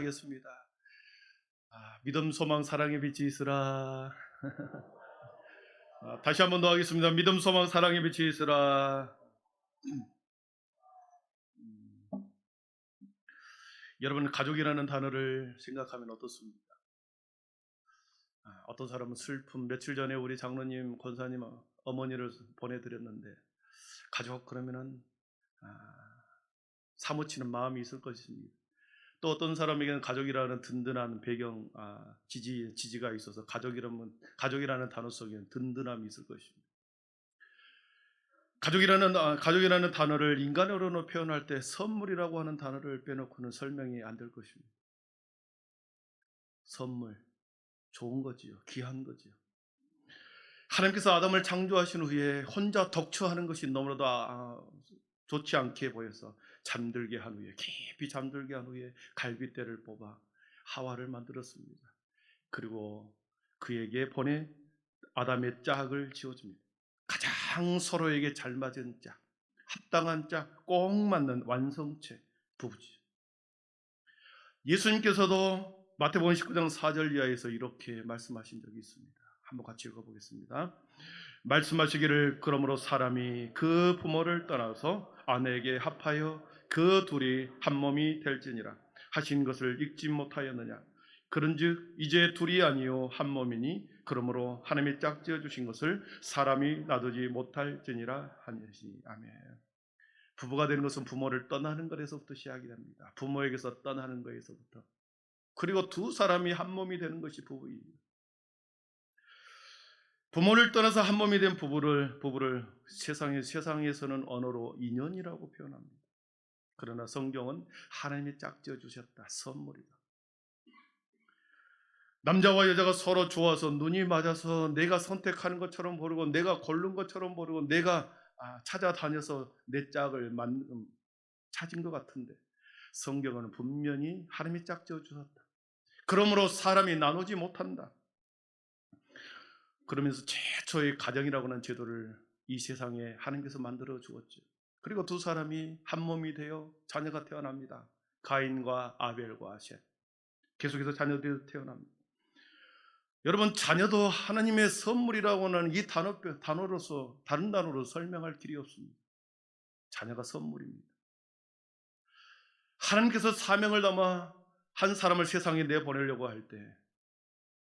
하겠습니다. 믿음, 소망, 사랑의 빛이 있으라. 다시 한 번 더 하겠습니다. 믿음, 소망, 사랑의 빛이 있으라. 여러분, 가족이라는 단어를 생각하면 어떻습니까? 어떤 사람은 슬픔, 며칠 전에 우리 장로님, 권사님, 어머니를 보내드렸는데 가족 그러면은 사무치는 마음이 있을 것입니다. 또 어떤 사람에게는 가족이라는 든든한 배경, 지지가 있어서 가족이라는 단어 속에는 든든함이 있을 것입니다. 가족이라는 단어를 인간어로 표현할 때 선물이라고 하는 단어를 빼놓고는 설명이 안 될 것입니다. 선물, 좋은 거지요, 귀한 거지요. 하나님께서 아담을 창조하신 후에 혼자 독처하는 것이 너무나도 좋지 않게 보여서 잠들게 한 후에, 깊이 잠들게 한 후에 갈빗대를 뽑아 하와를 만들었습니다. 그리고 그에게 보내 아담의 짝을 지어줍니다. 가장 서로에게 잘 맞은 짝, 합당한 짝, 꼭 맞는 완성체 부부지. 예수님께서도 마태복음 19장 4절 이하에서 이렇게 말씀하신 적이 있습니다. 한번 같이 읽어보겠습니다. 말씀하시기를 그러므로 사람이 그 부모를 떠나서 아내에게 합하여 그 둘이 한 몸이 될지니라 하신 것을 읽지 못하였느냐. 그런즉 이제 둘이 아니요 한 몸이니 그러므로 하나님이 짝지어 주신 것을 사람이 놔두지 못할지니라 하니시. 아멘. 부부가 되는 것은 부모를 떠나는 것에서부터 시작이 됩니다. 부모에게서 떠나는 것에서부터. 그리고 두 사람이 한 몸이 되는 것이 부부입니다. 부모를 떠나서 한 몸이 된 부부를 세상에서는 언어로 인연이라고 표현합니다. 그러나 성경은 하나님이 짝지어 주셨다, 선물이다. 남자와 여자가 서로 좋아서 눈이 맞아서 내가 선택하는 것처럼 보이고 내가 고른 것처럼 보이고 내가 찾아다녀서 내 짝을 찾은 것 같은데 성경은 분명히 하나님이 짝지어 주셨다. 그러므로 사람이 나누지 못한다. 그러면서 최초의 가정이라고 하는 제도를 이 세상에 하나님께서 만들어 주었죠. 그리고 두 사람이 한 몸이 되어 자녀가 태어납니다. 가인과 아벨과 셋. 계속해서 자녀들이 태어납니다. 여러분, 자녀도 하나님의 선물이라고 하는 이 단어로서 다른 단어로 설명할 길이 없습니다. 자녀가 선물입니다. 하나님께서 사명을 담아 한 사람을 세상에 내보내려고 할 때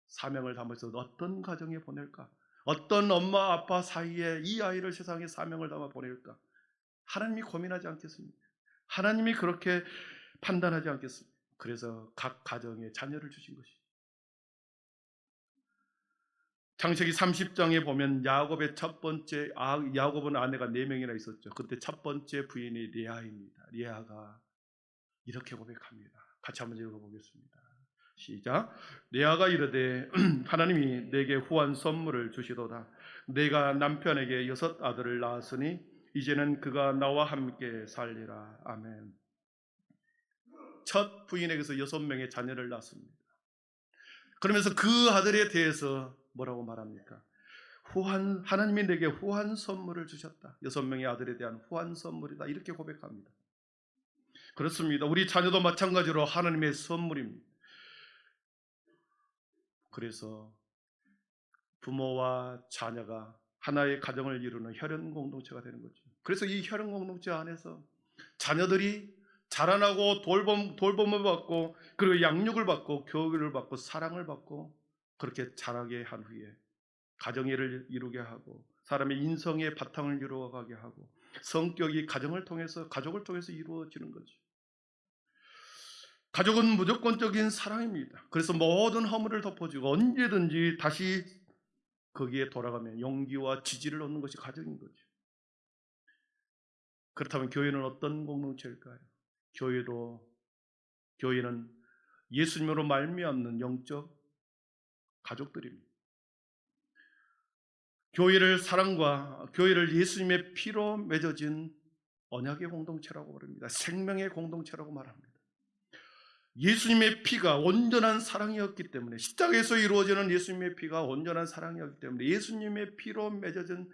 사명을 담아서 어떤 가정에 보낼까? 어떤 엄마 아빠 사이에 이 아이를 세상에 사명을 담아 보낼까? 하나님이 고민하지 않겠습니까? 하나님이 그렇게 판단하지 않겠습니까? 그래서 각 가정에 자녀를 주신 것이죠. 창세기 30장에 보면 야곱의 첫 번째, 야곱은 아내가 4명이나 있었죠. 그때 첫 번째 부인이 레아입니다. 레아가 이렇게 고백합니다. 같이 한번 읽어보겠습니다. 시작. 레아가 이르되 하나님이 내게 후한 선물을 주시도다. 내가 남편에게 6 아들을 낳았으니 이제는 그가 나와 함께 살리라. 아멘. 첫 부인에게서 6명의 자녀를 낳습니다. 그러면서 그 아들에 대해서 뭐라고 말합니까? 하나님이 내게 후한 선물을 주셨다. 6명의 아들에 대한 후한 선물이다. 이렇게 고백합니다. 그렇습니다. 우리 자녀도 마찬가지로 하나님의 선물입니다. 그래서 부모와 자녀가 하나의 가정을 이루는 혈연 공동체가 되는 거죠. 그래서 이 혈연 공동체 안에서 자녀들이 자라나고 돌봄을 받고 그리고 양육을 받고 교육을 받고 사랑을 받고 그렇게 자라게 한 후에 가정애를 이루게 하고 사람의 인성의 바탕을 이루어가게 하고 성격이 가족을 통해서 이루어지는 거죠. 가족은 무조건적인 사랑입니다. 그래서 모든 허물을 덮어주고 언제든지 다시 거기에 돌아가면 용기와 지지를 얻는 것이 가정인 거죠. 그렇다면 교회는 어떤 공동체일까요? 교회는 예수님으로 말미암는 영적 가족들입니다. 교회를 예수님의 피로 맺어진 언약의 공동체라고 부릅니다. 생명의 공동체라고 말합니다. 예수님의 피가 온전한 사랑이었기 때문에 십자가에서 이루어지는 예수님의 피가 온전한 사랑이었기 때문에 예수님의 피로 맺어진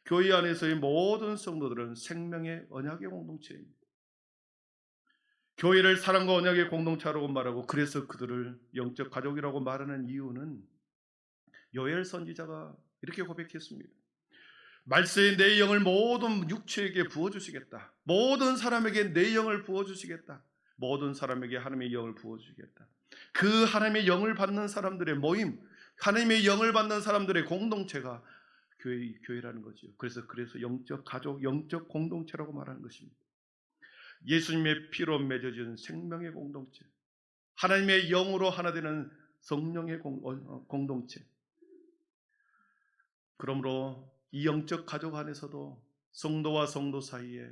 교회 안에서의 모든 성도들은 생명의 언약의 공동체입니다. 교회를 사랑과 언약의 공동체라고 말하고, 그래서 그들을 영적 가족이라고 말하는 이유는 요엘 선지자가 이렇게 고백했습니다. 말세에 내 영을 모든 육체에게 부어주시겠다. 모든 사람에게 내 영을 부어주시겠다. 모든 사람에게 하나님의 영을 부어주시겠다. 그 하나님의 영을 받는 사람들의 모임, 하나님의 영을 받는 사람들의 공동체가 교회라는 거죠. 그래서 영적 가족, 영적 공동체라고 말하는 것입니다. 예수님의 피로 맺어진 생명의 공동체, 하나님의 영으로 하나 되는 성령의 공동체. 그러므로 이 영적 가족 안에서도 성도와 성도 사이에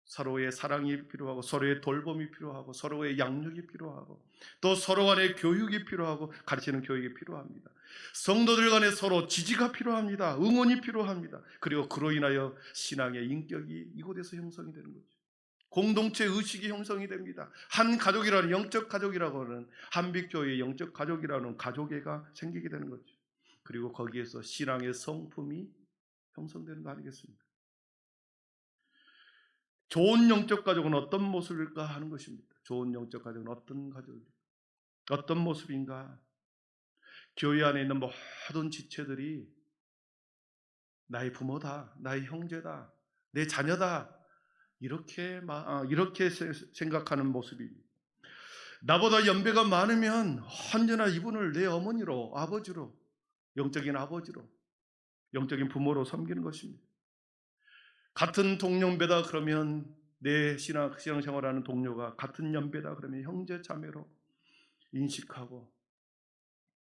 서로의 사랑이 필요하고, 서로의 돌봄이 필요하고, 서로의 양육이 필요하고, 또 서로 간의 교육이 필요하고, 가르치는 교육이 필요합니다. 성도들 간에 서로 지지가 필요합니다. 응원이 필요합니다. 그리고 그로 인하여 신앙의 인격이 이곳에서 형성이 되는 거죠. 공동체 의식이 형성이 됩니다. 한 가족이라는, 영적 가족이라고 하는, 한빛교회의 영적 가족이라는 가족애가 생기게 되는 거죠. 그리고 거기에서 신앙의 성품이 형성되는 거 아니겠습니까? 좋은 영적 가족은 어떤 모습일까 하는 것입니다. 좋은 영적 가족은 어떤 가족일까? 어떤 모습인가? 교회 안에 있는 모든 지체들이 나의 부모다, 나의 형제다, 내 자녀다, 이렇게 생각하는 모습입니다. 나보다 연배가 많으면 언제나 이분을 내 어머니로, 아버지로, 영적인 아버지로, 영적인 부모로 섬기는 것입니다. 같은 동년배다 그러면, 내 신앙생활하는 동료가 같은 연배다 그러면 형제 자매로 인식하고,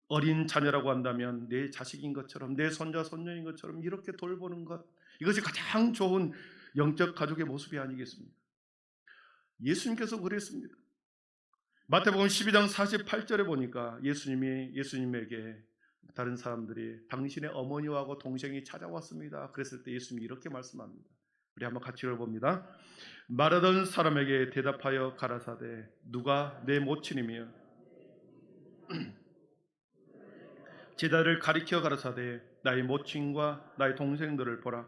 어린 자녀라고 한다면 내 자식인 것처럼, 내 손자 손녀인 것처럼 이렇게 돌보는 것, 이것이 가장 좋은 영적 가족의 모습이 아니겠습니까? 예수님께서 그랬습니다. 마태복음 12장 48절에 보니까 예수님에게 다른 사람들이 당신의 어머니하고 동생이 찾아왔습니다. 그랬을 때 예수님이 이렇게 말씀합니다. 우리 한번 같이 읽어봅니다. 말하던 사람에게 대답하여 가라사대 누가 내 모친이며, 제자를 가리켜 가라사대 나의 모친과 나의 동생들을 보라.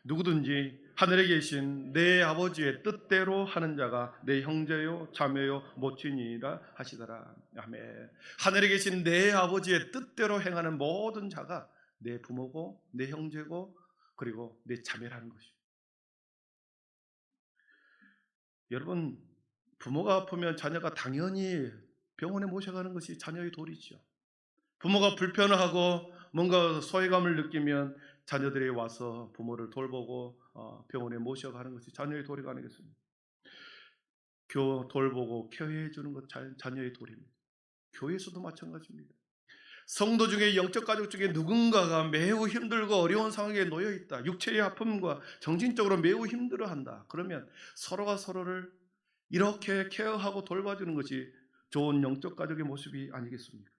누구든지 하늘에 계신 내 아버지의 뜻대로 하는 자가 내 형제요 자매요 모친이라 하시더라. 아멘. 하늘에 계신 내 아버지의 뜻대로 행하는 모든 자가 내 부모고, 내 형제고, 그리고 내 자매라는 것입니다. 여러분, 부모가 아프면 자녀가 당연히 병원에 모셔가는 것이 자녀의 도리죠. 부모가 불편하고 뭔가 소외감을 느끼면 자녀들이 와서 부모를 돌보고 병원에 모셔가는 것이 자녀의 도리가 아니겠습니까? 돌보고 케어해 주는 것 자녀의 도리입니다. 교회에서도 마찬가지입니다. 성도 중에, 영적 가족 중에 누군가가 매우 힘들고 어려운 상황에 놓여 있다. 육체의 아픔과 정신적으로 매우 힘들어한다. 그러면 서로가 서로를 이렇게 케어하고 돌봐주는 것이 좋은 영적 가족의 모습이 아니겠습니까?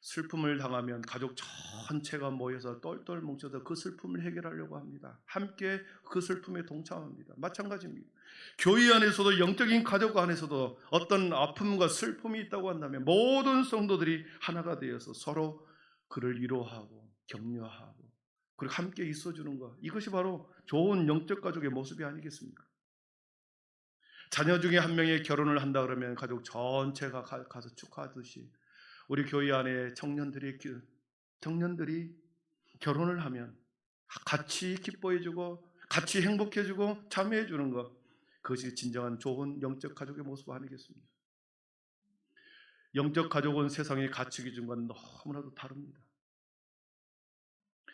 슬픔을 당하면 가족 전체가 모여서 똘똘 뭉쳐서 그 슬픔을 해결하려고 합니다. 함께 그 슬픔에 동참합니다. 마찬가지입니다. 교회 안에서도, 영적인 가족 안에서도 어떤 아픔과 슬픔이 있다고 한다면 모든 성도들이 하나가 되어서 서로 그를 위로하고 격려하고, 그리고 함께 있어주는 것, 이것이 바로 좋은 영적 가족의 모습이 아니겠습니까? 자녀 중에 한 명이 결혼을 한다 그러면 가족 전체가 가서 축하하듯이, 우리 교회 안에 청년들이 결혼을 하면 같이 기뻐해주고, 같이 행복해주고, 참여해주는 것, 그것이 진정한 좋은 영적 가족의 모습 아니겠습니까? 영적 가족은 세상의 가치 기준과 너무나도 다릅니다.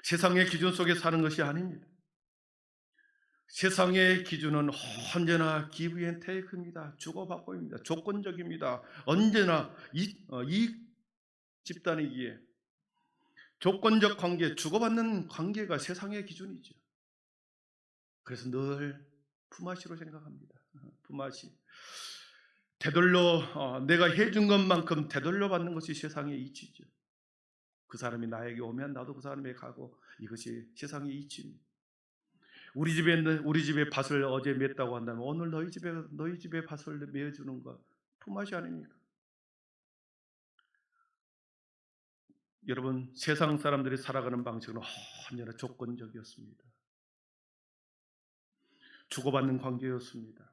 세상의 기준 속에 사는 것이 아닙니다. 세상의 기준은 언제나 give and take입니다. 주고받고입니다. 조건적입니다. 언제나 이 집단이기에 조건적 관계, 주고받는 관계가 세상의 기준이죠. 그래서 늘 품앗이로 생각합니다. 품앗이. 되돌려 내가 해준 것만큼 되돌려 받는 것이 세상의 이치죠. 그 사람이 나에게 오면 나도 그 사람에게 가고, 이것이 세상의 이치입니다. 우리 집에 밭을 어제 맸다고 한다면 오늘 너희 집에 밭을 메어주는 것, 품앗이 아닙니까? 여러분, 세상 사람들이 살아가는 방식은 언제나 조건적이었습니다. 주고받는 관계였습니다.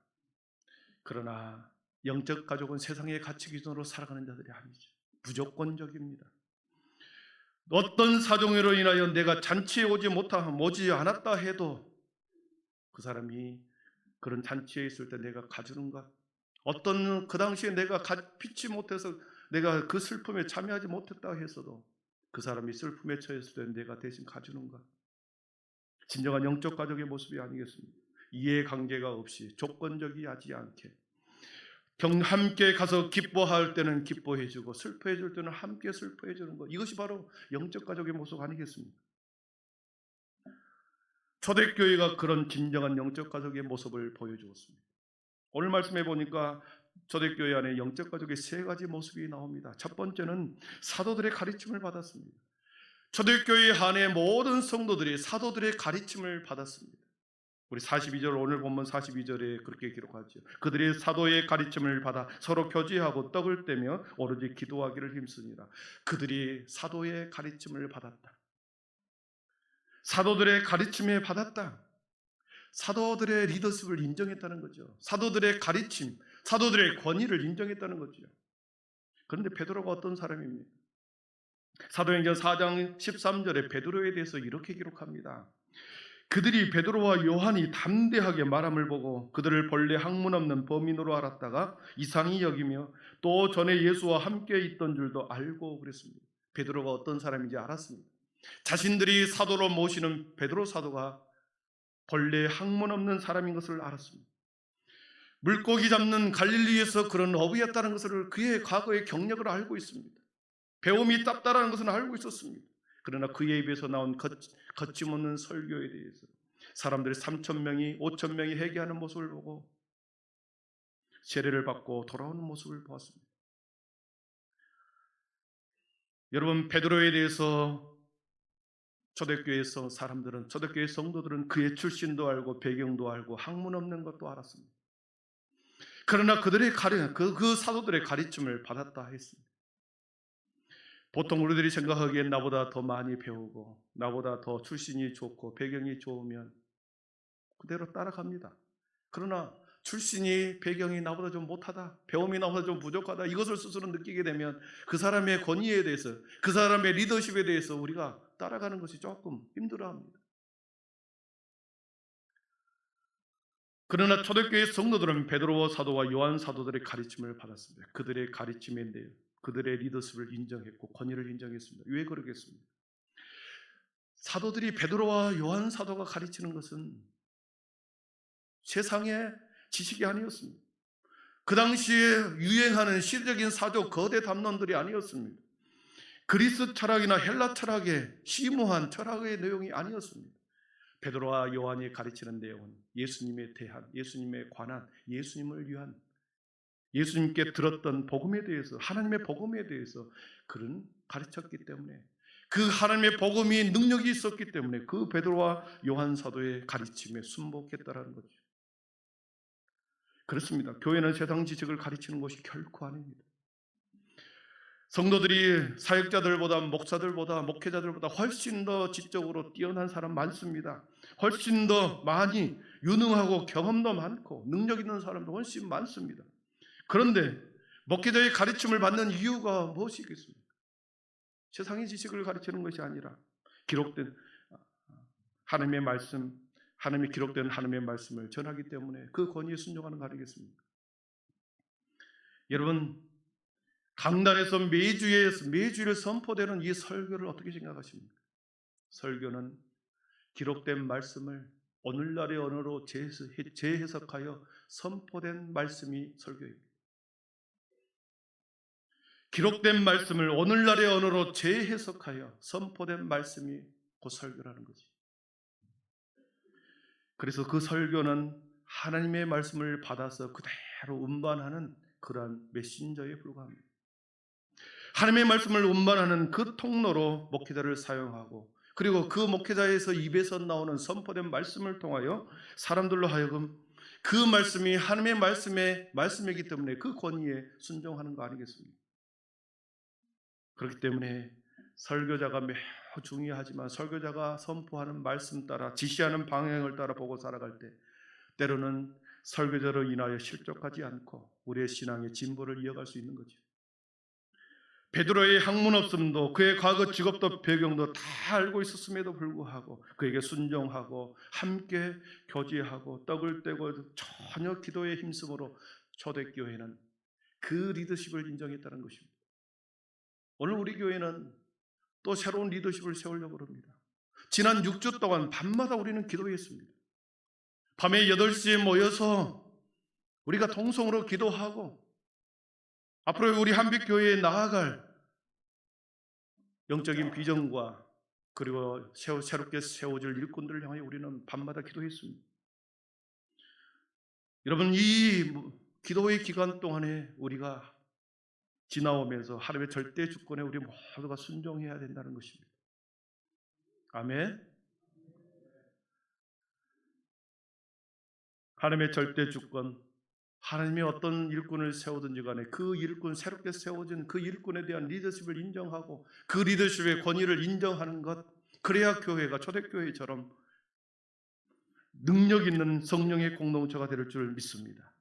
그러나 영적 가족은 세상의 가치 기준으로 살아가는 자들이 아니죠. 무조건적입니다. 어떤 사정으로 인하여 내가 잔치에 오지 않았다 해도 그 사람이 그런 잔치에 있을 때 내가 가주는 것, 어떤 그 당시에 내가 피치 못해서 내가 그 슬픔에 참여하지 못했다 했어도 그 사람이 슬픔에 처했을 때 내가 대신 가주는 것, 진정한 영적 가족의 모습이 아니겠습니까? 이해관계가 없이 조건적이지 않게 함께 가서 기뻐할 때는 기뻐해주고 슬퍼해줄 때는 함께 슬퍼해주는 것, 이것이 바로 영적 가족의 모습 아니겠습니까? 초대교회가 그런 진정한 영적 가족의 모습을 보여주었습니다. 오늘 말씀해 보니까 초대교회 안에 영적 가족의 세 가지 모습이 나옵니다. 첫 번째는 사도들의 가르침을 받았습니다. 초대교회 안에 모든 성도들이 사도들의 가르침을 받았습니다. 우리 42절, 오늘 본문 42절에 그렇게 기록하죠. 그들이 사도의 가르침을 받아 서로 교제하고 떡을 떼며 오로지 기도하기를 힘쓰니라. 그들이 사도의 가르침을 받았다. 사도들의 가르침에 받았다. 사도들의 리더십을 인정했다는 거죠. 사도들의 가르침, 사도들의 권위를 인정했다는 거죠. 그런데 베드로가 어떤 사람입니까? 사도행전 4장 13절에 베드로에 대해서 이렇게 기록합니다. 그들이 베드로와 요한이 담대하게 말함을 보고 그들을 본래 학문 없는 범인으로 알았다가 이상히 여기며 또 전에 예수와 함께 있던 줄도 알고 그랬습니다. 베드로가 어떤 사람인지 알았습니다. 자신들이 사도로 모시는 베드로 사도가 본래 학문 없는 사람인 것을 알았습니다. 물고기 잡는 갈릴리에서 그런 어부였다는 것을 그의 과거의 경력을 알고 있습니다. 배움이 짭짤한 것은 알고 있었습니다. 그러나 그의 입에서 나온 거침없는 설교에 대해서 사람들이 3,000명이 5,000명이 회개하는 모습을 보고 세례를 받고 돌아오는 모습을 보았습니다. 여러분, 베드로에 대해서 초대교회에서 사람들은, 초대교회 성도들은 그의 출신도 알고 배경도 알고 학문 없는 것도 알았습니다. 그러나 그들의 그 사도들의 가르침을 받았다 했습니다. 보통 우리들이 생각하기엔 나보다 더 많이 배우고 나보다 더 출신이 좋고 배경이 좋으면 그대로 따라갑니다. 그러나 출신이 배경이 나보다 좀 못하다, 배움이 나보다 좀 부족하다, 이것을 스스로 느끼게 되면 그 사람의 권위에 대해서, 그 사람의 리더십에 대해서 우리가 따라가는 것이 조금 힘들어합니다. 그러나 초대교회 성도들은 베드로 사도와 요한 사도들의 가르침을 받았습니다. 그들의 가르침에 대해 그들의 리더십을 인정했고 권위를 인정했습니다. 왜 그러겠습니까? 사도들이 베드로와 요한 사도가 가르치는 것은 세상의 지식이 아니었습니다. 그 당시에 유행하는 시대적인 사조 거대 담론들이 아니었습니다. 그리스 철학이나 헬라 철학의 심오한 철학의 내용이 아니었습니다. 베드로와 요한이 가르치는 내용은 예수님에 대한, 예수님에 관한, 예수님을 위한, 예수님께 들었던 복음에 대해서, 하나님의 복음에 대해서 그런 가르쳤기 때문에, 그 하나님의 복음이 능력이 있었기 때문에 그 베드로와 요한 사도의 가르침에 순복했다라는 거죠. 그렇습니다. 교회는 세상 지식을 가르치는 것이 결코 아닙니다. 성도들이 사역자들보다, 목사들보다, 목회자들보다 훨씬 더 지적으로 뛰어난 사람 많습니다. 훨씬 더 많이 유능하고 경험도 많고 능력 있는 사람도 훨씬 많습니다. 그런데 목회자의 가르침을 받는 이유가 무엇이겠습니까? 세상의 지식을 가르치는 것이 아니라 기록된 하나님의 말씀, 하나님이 기록된 하나님의 말씀을 전하기 때문에 그 권위에 순종하는 거 아니겠습니까? 여러분, 강단에서 매주일 선포되는 이 설교를 어떻게 생각하십니까? 설교는 기록된 말씀을 오늘날의 언어로 재해석하여 선포된 말씀이 설교입니다. 기록된 말씀을 오늘날의 언어로 재해석하여 선포된 말씀이 곧 설교라는 거지. 그래서 그 설교는 하나님의 말씀을 받아서 그대로 운반하는 그러한 메신저에 불과합니다. 하나님의 말씀을 운반하는 그 통로로 목회자를 사용하고, 그리고 그 목회자에서 입에서 나오는 선포된 말씀을 통하여 사람들로 하여금 그 말씀이 하나님의 말씀이기 때문에 그 권위에 순종하는 거 아니겠습니까? 그렇기 때문에 설교자가 매우 중요하지만 설교자가 선포하는 말씀 따라 지시하는 방향을 따라 보고 살아갈 때 때로는 설교자로 인하여 실족하지 않고 우리의 신앙의 진보를 이어갈 수 있는 거죠. 베드로의 학문 없음도 그의 과거 직업도 배경도 다 알고 있었음에도 불구하고 그에게 순종하고 함께 교제하고 떡을 떼고 전혀 기도에 힘쓰므로 초대교회는 그 리더십을 인정했다는 것입니다. 오늘 우리 교회는 또 새로운 리더십을 세우려고 합니다. 지난 6주 동안 밤마다 우리는 기도했습니다. 밤에 8시에 모여서 우리가 통성으로 기도하고 앞으로 우리 한빛교회에 나아갈 영적인 비전과 그리고 새롭게 세워질 일꾼들을 향해 우리는 밤마다 기도했습니다. 여러분, 이 기도의 기간 동안에 우리가 지나오면서 하나님의 절대 주권에 우리 모두가 순종해야 된다는 것입니다. 아멘. 하나님의 절대 주권, 하나님이 어떤 일꾼을 세우든지 간에 그 일꾼, 새롭게 세워진 그 일꾼에 대한 리더십을 인정하고 그 리더십의 권위를 인정하는 것, 그래야 교회가 초대교회처럼 능력 있는 성령의 공동체가 될 줄 믿습니다.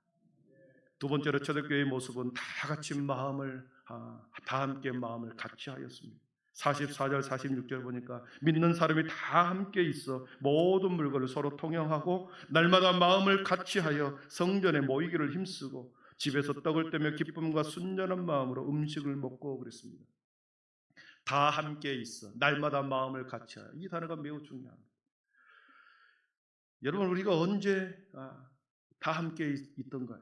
두 번째로 초대교회의 모습은 다 같이 다 함께 마음을 같이 하였습니다. 44절 46절 보니까 믿는 사람이 다 함께 있어 모든 물건을 서로 통용하고 날마다 마음을 같이 하여 성전에 모이기를 힘쓰고 집에서 떡을 떼며 기쁨과 순전한 마음으로 음식을 먹고 그랬습니다. 다 함께 있어 날마다 마음을 같이 하여, 이 단어가 매우 중요합니다. 여러분, 우리가 언제 다 함께 있던가요?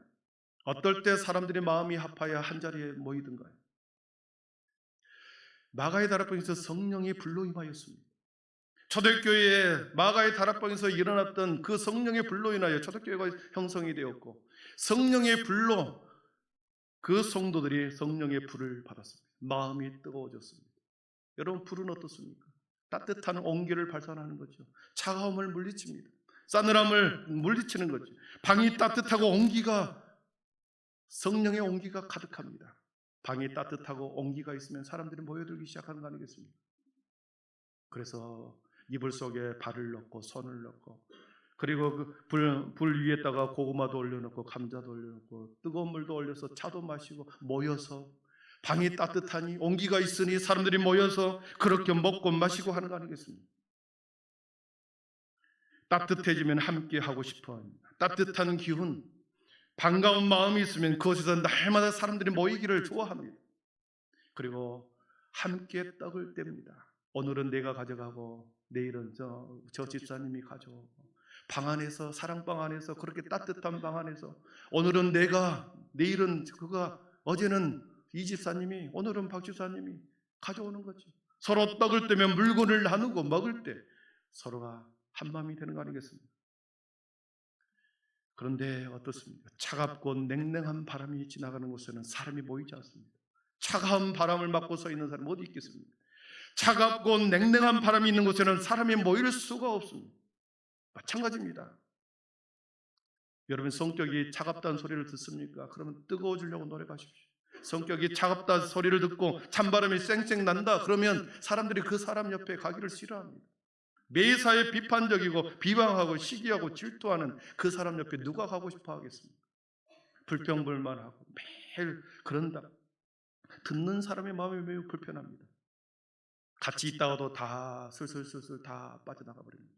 어떨 때 사람들의 마음이 합하여 한자리에 모이던가요? 마가의 다락방에서 성령이 불로 임하였습니다. 초대교회에 마가의 다락방에서 일어났던 그 성령의 불로 인하여 초대교회가 형성이 되었고, 성령의 불로 그 성도들이 성령의 불을 받았습니다. 마음이 뜨거워졌습니다. 여러분, 불은 어떻습니까? 따뜻한 온기를 발산하는 거죠. 차가움을 물리칩니다. 싸늘함을 물리치는 거죠. 방이 따뜻하고 온기가, 성령의 온기가 가득합니다. 방이 따뜻하고 온기가 있으면 사람들이 모여들기 시작하는 거 아니겠습니까? 그래서 이불 속에 발을 넣고 손을 넣고, 그리고 그 불 위에다가 고구마도 올려놓고 감자도 올려놓고 뜨거운 물도 올려서 차도 마시고 모여서, 방이 따뜻하니 온기가 있으니 사람들이 모여서 그렇게 먹고 마시고 하는 거 아니겠습니까? 따뜻해지면 함께 하고 싶어 합니다. 따뜻한 기운, 반가운 마음이 있으면 그곳에서 날마다 사람들이 모이기를 좋아합니다. 그리고 함께 떡을 뗍니다. 오늘은 내가 가져가고 내일은 저 집사님이 가져오고, 방 안에서, 사랑방 안에서, 그렇게 따뜻한 방 안에서 오늘은 내가, 내일은 그가, 어제는 이 집사님이, 오늘은 박 집사님이 가져오는 거죠. 서로 떡을 떼면 물건을 나누고 먹을 때 서로가 한 마음이 되는 거 아니겠습니까? 그런데 어떻습니까? 차갑고 냉랭한 바람이 지나가는 곳에는 사람이 모이지 않습니다. 차가운 바람을 맞고 서 있는 사람은 어디 있겠습니까? 차갑고 냉랭한 바람이 있는 곳에는 사람이 모일 수가 없습니다. 마찬가지입니다. 여러분, 성격이 차갑다는 소리를 듣습니까? 그러면 뜨거워지려고 노력하십시오. 성격이 차갑다는 소리를 듣고 찬바람이 쌩쌩 난다 그러면 사람들이 그 사람 옆에 가기를 싫어합니다. 매사에 비판적이고 비방하고 시기하고 질투하는 그 사람 옆에 누가 가고 싶어 하겠습니까? 불평불만하고 매일 그런다. 듣는 사람의 마음이 매우 불편합니다. 같이 있다가도 다 슬슬슬슬 다 빠져나가 버립니다.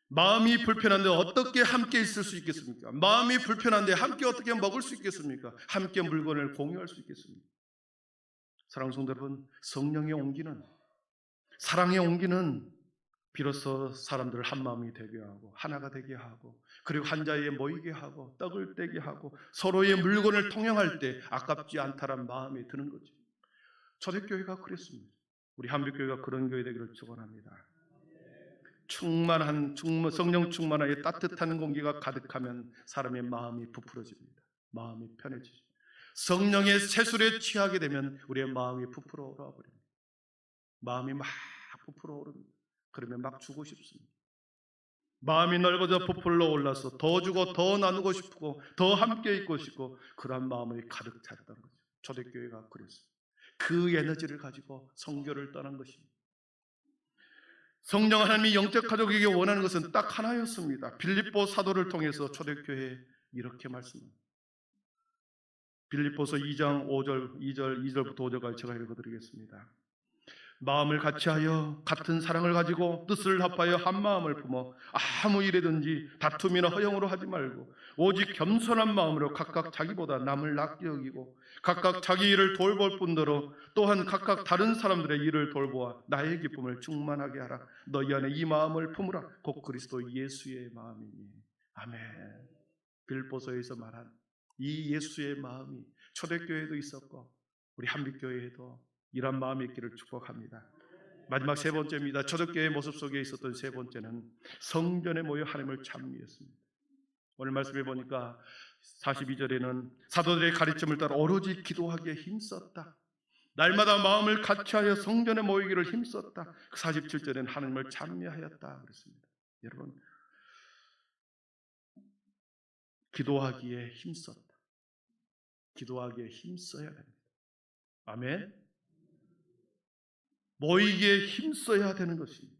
마음이 불편한데 어떻게 함께 있을 수 있겠습니까? 마음이 불편한데 함께 어떻게 먹을 수 있겠습니까? 함께 물건을 공유할 수 있겠습니까? 사랑하는 성도 여러분, 성령의 온기는, 사랑의 온기는 비로소 사람들을 한 마음이 되게 하고 하나가 되게 하고, 그리고 한 자리에 모이게 하고 떡을 떼게 하고 서로의 물건을 통용할 때 아깝지 않다란 마음이 드는 거죠. 초대교회가 그랬습니다. 우리 한빛교회가 그런 교회 되기를 축원합니다. 성령 충만하여 따뜻한 공기가 가득하면 사람의 마음이 부풀어집니다. 마음이 편해지죠. 성령의 세술에 취하게 되면 우리의 마음이 부풀어 오르버립니다. 마음이 막 부풀어 오릅니다. 그러면 막 주고 싶습니다. 마음이 넓어져 부풀러 올라서 더 주고 더 나누고 싶고 더 함께 있고 싶고, 그러한 마음이 가득 찼다는 거죠. 초대교회가 그랬어요. 그 에너지를 가지고 선교를 떠난 것입니다. 성령 하나님이 영적 가족에게 원하는 것은 딱 하나였습니다. 빌립보 사도를 통해서 초대교회에 이렇게 말씀합니다. 빌립보서 2장 2절부터 5절까지 제가 읽어드리겠습니다. 마음을 같이하여 같은 사랑을 가지고 뜻을 합하여 한 마음을 품어 아무 일이든지 다툼이나 허영으로 하지 말고 오직 겸손한 마음으로 각각 자기보다 남을 낫게 여기고 각각 자기 일을 돌볼 뿐더러 또한 각각 다른 사람들의 일을 돌보아 나의 기쁨을 충만하게 하라. 너희 안에 이 마음을 품으라. 곧 그리스도 예수의 마음이니. 아멘. 빌립보서에서 말한 이 예수의 마음이 초대교회에도 있었고 우리 한빛교회에도 이런 마음이 있기를 축복합니다. 마지막 세 번째입니다. 초대교회의 모습 속에 있었던 세 번째는 성전에 모여 하나님을 찬미했습니다. 오늘 말씀해 보니까 42절에는 사도들의 가르침을 따라 오로지 기도하기에 힘썼다. 날마다 마음을 같이하여 성전에 모이기를 힘썼다. 47절에는 하나님을 찬미하였다 그랬습니다. 여러분, 기도하기에 힘썼다. 기도하기에 힘써야 됩니다. 아멘. 모이기에 힘써야 되는 것입니다.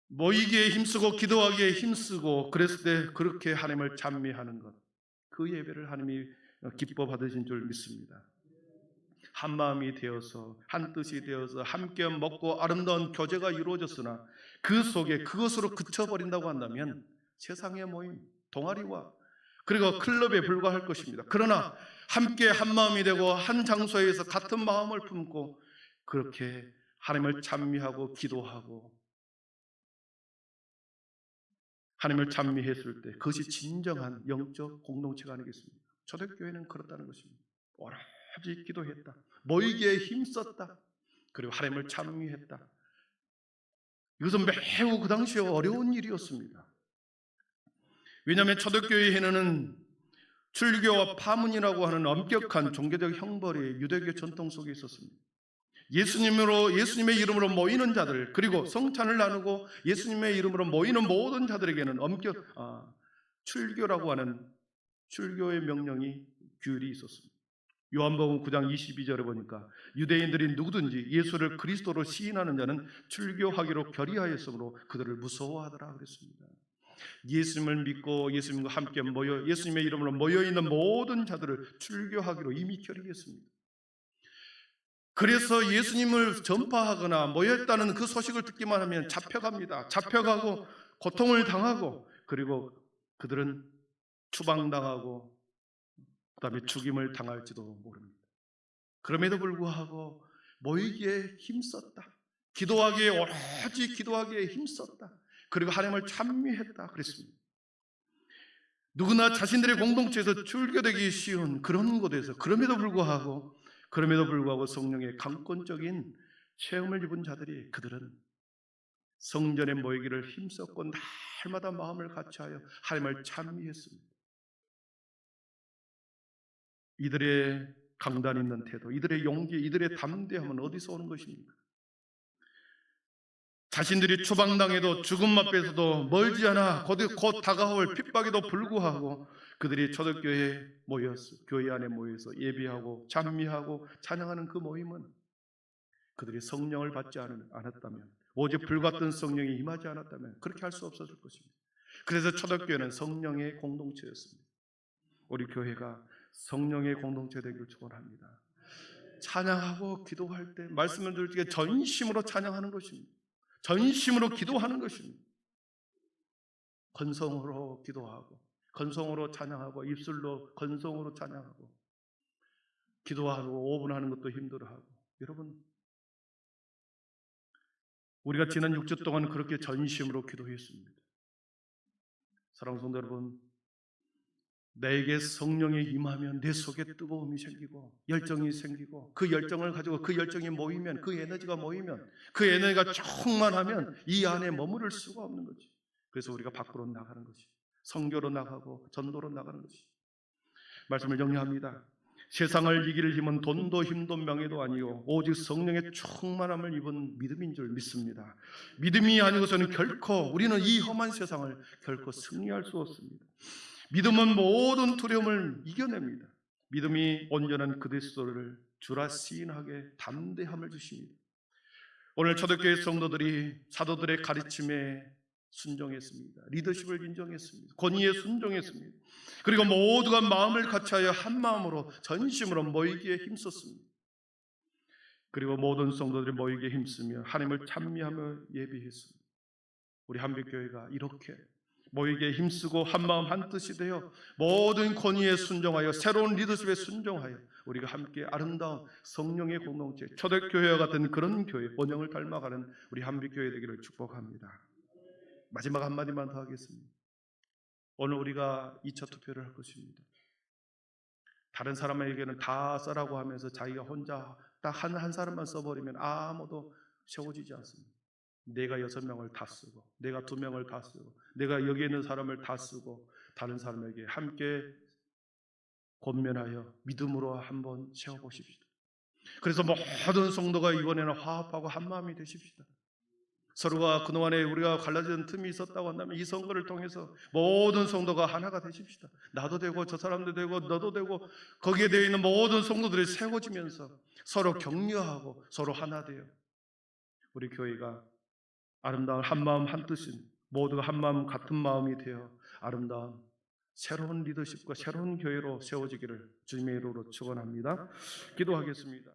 모이기에 힘쓰고 기도하기에 힘쓰고 그랬을 때 그렇게 하나님을 찬미하는 것, 그 예배를 하나님이 기뻐 받으신 줄 믿습니다. 한 마음이 되어서 한 뜻이 되어서 함께 먹고 아름다운 교제가 이루어졌으나 그 속에 그것으로 그쳐버린다고 한다면 세상의 모임, 동아리와 그리고 클럽에 불과할 것입니다. 그러나 함께 한 마음이 되고 한 장소에서 같은 마음을 품고 그렇게 하나님을 찬미하고 기도하고 하나님을 찬미했을 때 그것이 진정한 영적 공동체가 아니겠습니까? 초대교회는 그렇다는 것입니다. 오로지 기도했다. 모이기에 힘썼다. 그리고 하나님을 찬미했다. 이것은 매우 그 당시에 어려운 일이었습니다. 왜냐하면 초대교회에는 출교와 파문이라고 하는 엄격한 종교적 형벌이 유대교 전통 속에 있었습니다. 예수님의 이름으로 모이는 자들, 그리고 성찬을 나누고 예수님의 이름으로 모이는 모든 자들에게는 출교라고 하는 출교의 명령이 규율이 있었습니다. 요한복음 9장 22절에 보니까 유대인들이 누구든지 예수를 그리스도로 시인하는 자는 출교하기로 결의하였으므로 그들을 무서워하더라 그랬습니다. 예수님을 믿고 예수님과 함께 모여 예수님의 이름으로 모여있는 모든 자들을 출교하기로 이미 결의했습니다. 그래서 예수님을 전파하거나 모였다는 그 소식을 듣기만 하면 잡혀갑니다. 잡혀가고 고통을 당하고 그리고 그들은 추방당하고 그다음에 죽임을 당할지도 모릅니다. 그럼에도 불구하고 모이기에 힘썼다. 기도하기에 오로지 기도하기에 힘썼다. 그리고 하나님을 찬미했다 그랬습니다. 누구나 자신들의 공동체에서 출교되기 쉬운 그런 곳에서 그럼에도 불구하고 성령의 강권적인 체험을 입은 자들이 그들은 성전에 모이기를 힘썼고 날마다 마음을 같이하여 하나님을 찬미했습니다. 이들의 강단 있는 태도, 이들의 용기, 이들의 담대함은 어디서 오는 것입니까? 자신들이 추방당해도 죽음 앞에서도 멀지 않아 곧 다가올 핍박에도 불구하고 그들이 초대교회에 모여서 교회 안에 모여서 예배하고 찬미하고 찬양하는 그 모임은 그들이 성령을 받지 않았다면, 오직 불같은 성령이 임하지 않았다면 그렇게 할 수 없었을 것입니다. 그래서 초대교회는 성령의 공동체였습니다. 우리 교회가 성령의 공동체 되기를 축원합니다. 찬양하고 기도할 때 말씀을 들을 때 전심으로 찬양하는 것입니다. 전심으로 기도하는 것입니다. 건성으로 기도하고 건성으로 찬양하고 입술로 건성으로 찬양하고 기도하고 5분 하는 것도 힘들어하고 여러분 우리가 지난 6주 동안 그렇게 전심으로 기도했습니다. 사랑하는 성도 여러분, 내게 성령이 임하면 내 속에 뜨거움이 생기고 열정이 생기고 그 열정을 가지고 그 열정이 모이면 그 에너지가 모이면 그 에너지가 충만하면 이 안에 머무를 수가 없는 거지. 그래서 우리가 밖으로 나가는 것이 선교로 나가고 전도로 나가는 것이 말씀을 정리합니다. 세상을 이길 힘은 돈도 힘도 명예도 아니요 오직 성령의 충만함을 입은 믿음인 줄 믿습니다. 믿음이 아니고서는 결코 우리는 이 험한 세상을 결코 승리할 수 없습니다. 믿음은 모든 두려움을 이겨냅니다. 믿음이 온전한 그리스도를 주라 시인하게 담대함을 주십니다. 오늘 초대교회 성도들이 사도들의 가르침에 순종했습니다. 리더십을 인정했습니다. 권위에 순종했습니다. 그리고 모두가 마음을 같이하여 한 마음으로 전심으로 모이기에 힘썼습니다. 그리고 모든 성도들이 모이기에 힘쓰며 하나님을 찬미하며 예배했습니다. 우리 한빛교회가 이렇게 모이기에 힘쓰고 한마음 한뜻이 되어 모든 권위에 순종하여 새로운 리더십에 순종하여 우리가 함께 아름다운 성령의 공동체, 초대교회와 같은 그런 교회, 본영을 닮아가는 우리 한빛교회 되기를 축복합니다. 마지막 한마디만 더 하겠습니다. 오늘 우리가 2차 투표를 할 것입니다. 다른 사람에게는 다 써라고 하면서 자기가 혼자 딱 한 사람만 써버리면 아무도 세워지지 않습니다. 내가 6명을 다 쓰고, 내가 2명을 다 쓰고, 내가 여기 있는 사람을 다 쓰고, 다른 사람에게 함께 권면하여 믿음으로 한번 세워보십시다. 그래서 모든 성도가 이번에는 화합하고 한마음이 되십시다. 서로가 그동안에 우리가 갈라지는 틈이 있었다고 한다면 이 선거를 통해서 모든 성도가 하나가 되십시다. 나도 되고 저 사람도 되고 너도 되고 거기에 되어 있는 모든 성도들이 세워지면서 서로 격려하고 서로 하나 되어 우리 교회가 아름다운 한마음 한뜻인 모두가 한마음 같은 마음이 되어 아름다운 새로운 리더십과 새로운 교회로 세워지기를 주님의 이름으로 축원합니다. 기도하겠습니다.